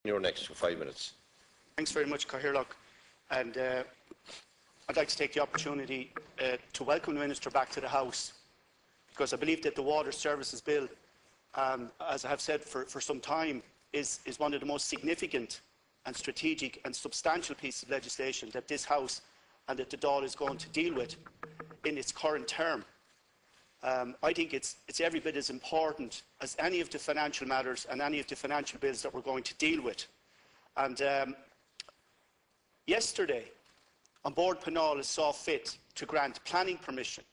You're next for 5 minutes. Thanks very much, Cathaoirleach. And I'd like to take the opportunity to welcome the Minister back to the House, because I believe that the Water Services Bill, as I have said for some time, is one of the most significant and strategic and substantial pieces of legislation that this House and that the Dáil is going to deal with in its current term. I think it's every bit as important as any of the financial matters and any of the financial bills that we're going to deal with. And yesterday, An Bord Pleanála saw fit to grant planning permission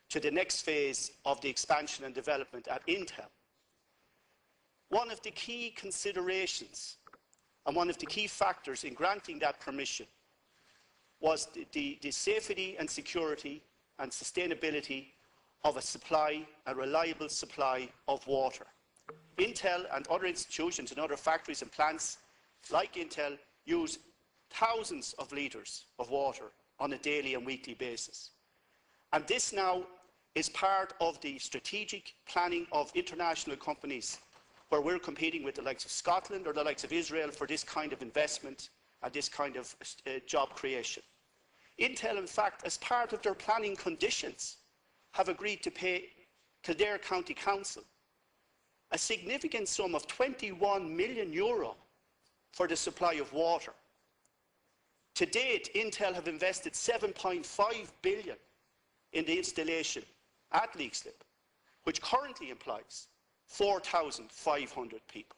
to the next phase of the expansion and development at Intel. One of the key considerations and one of the key factors in granting that permission was the safety and security and sustainability of a supply, a reliable supply of water. Intel and other institutions and other factories and plants like Intel use thousands of litres of water on a daily and weekly basis. And this now is part of the strategic planning of international companies where we're competing with the likes of Scotland or the likes of Israel for this kind of investment and this kind of job creation. Intel, in fact, as part of their planning conditions, have agreed to pay Kildare County Council a significant sum of €21 million for the supply of water. To date, Intel have invested €7.5 billion in the installation at Leixlip, which currently employs 4,500 people.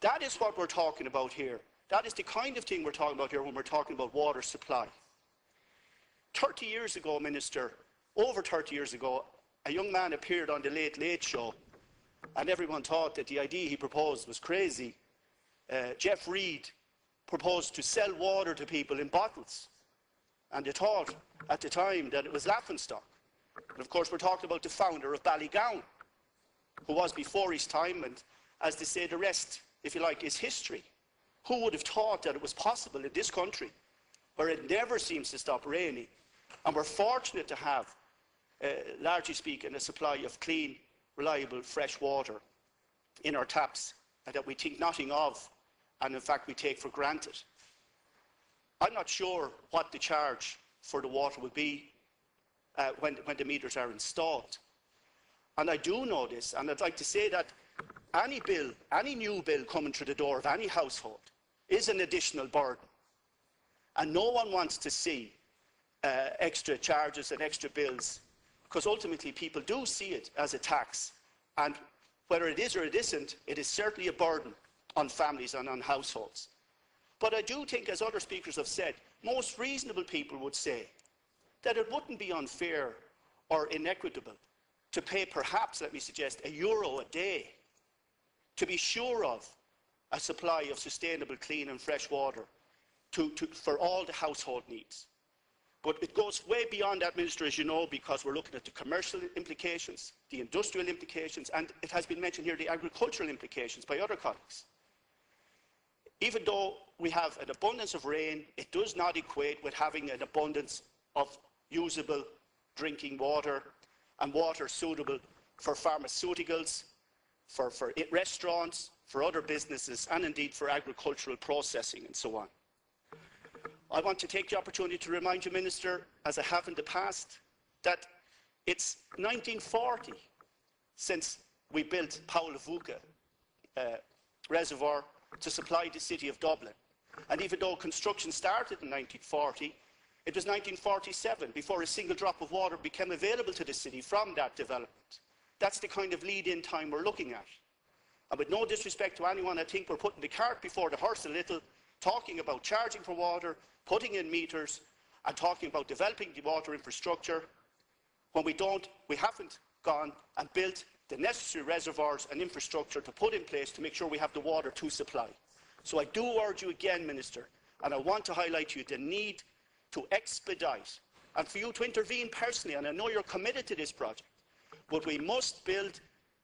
That is what we're talking about here. That is the kind of thing we're talking about here when we're talking about water supply. 30 years ago, Minister, over 30 years ago, a young man appeared on the Late Late Show, and everyone thought that the idea he proposed was crazy. Jeff Reid proposed to sell water to people in bottles, and they thought at the time that it was laughingstock. And of course, we're talking about the founder of Ballygown, who was before his time, and as they say, the rest, if you like, is history. Who would have thought that it was possible in this country, where it never seems to stop raining, and we're fortunate to have, largely speaking, a supply of clean, reliable, fresh water in our taps that we think nothing of, and in fact we take for granted. I'm not sure what the charge for the water will be when the meters are installed. And I do know this, and I'd like to say that any bill, any new bill coming through the door of any household is an additional burden. And no one wants to see extra charges and extra bills, because ultimately people do see it as a tax. And whether it is or it isn't, it is certainly a burden on families and on households. But I do think, as other speakers have said, most reasonable people would say that it wouldn't be unfair or inequitable to pay perhaps, let me suggest, €1 a day to be sure of a supply of sustainable, clean and fresh water for all the household needs. But it goes way beyond that, Minister, as you know, because we're looking at the commercial implications, the industrial implications, and it has been mentioned here, the agricultural implications by other colleagues. Even though we have an abundance of rain, it does not equate with having an abundance of usable drinking water and water suitable for pharmaceuticals, for restaurants, for other businesses, and indeed for agricultural processing and so on. I want to take the opportunity to remind you, Minister, as I have in the past, that it's 1940 since we built Paul Vuka reservoir to supply the city of Dublin. And even though construction started in 1940, it was 1947 before a single drop of water became available to the city from that development. That's the kind of lead-in time we're looking at. And with no disrespect to anyone, I think we're putting the cart before the horse a little, talking about charging for water, putting in meters, and talking about developing the water infrastructure, when we haven't gone and built the necessary reservoirs and infrastructure to put in place to make sure we have the water to supply. So I do urge you again, Minister, and I want to highlight to you the need to expedite and for you to intervene personally, and I know you're committed to this project, but we must build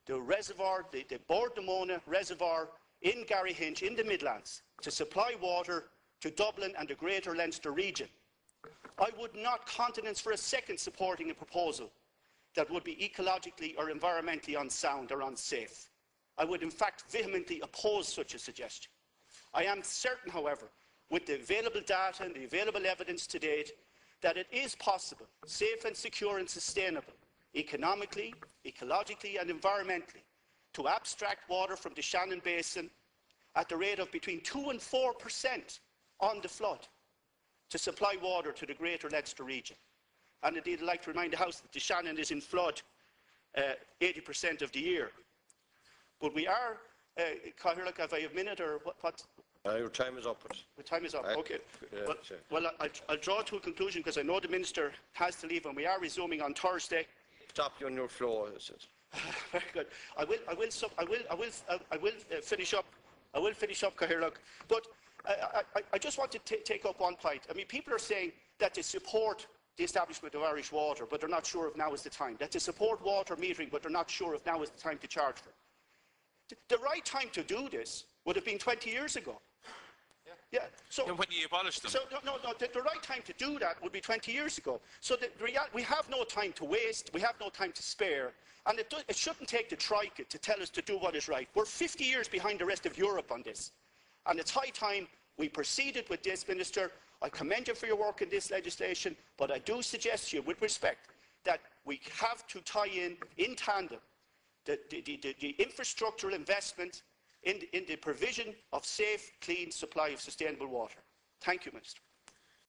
the reservoir, the Bord Pleanála reservoir in Garryhinch in the Midlands to supply water to Dublin and the Greater Leinster region. I would not countenance for a second supporting a proposal that would be ecologically or environmentally unsound or unsafe. I would in fact vehemently oppose such a suggestion. I am certain, however, with the available data and the available evidence to date, that it is possible, safe and secure and sustainable, economically, ecologically and environmentally, to abstract water from the Shannon Basin at the rate of between 2 and 4% on the flood to supply water to the greater Leinster region. And indeed, I'd like to remind the House that the Shannon is in flood 80% of the year. But we are, Cathaoirleach, have I a minute or what? Your time is up. The time is up, okay. Well, I'll draw to a conclusion because I know the Minister has to leave and we are resuming on Thursday. Stop you on your floor. Very good. I will finish up. I will finish up, Cathaoirleach. But I just want to take up one point. I mean, people are saying that they support the establishment of Irish Water, but they're not sure if now is the time. That they support water metering, but they're not sure if now is the time to charge for it. The right time to do this would have been 20 years ago. Yeah. So when you abolished them. So no. The right time to do that would be 20 years ago. So we have no time to waste. We have no time to spare. And it shouldn't take the Troika to tell us to do what is right. We're 50 years behind the rest of Europe on this. And it's high time we proceeded with this, Minister. I commend you for your work in this legislation, but I do suggest to you, with respect, that we have to tie in tandem, the infrastructural investment in the provision of safe, clean supply of sustainable water. Thank you, Minister.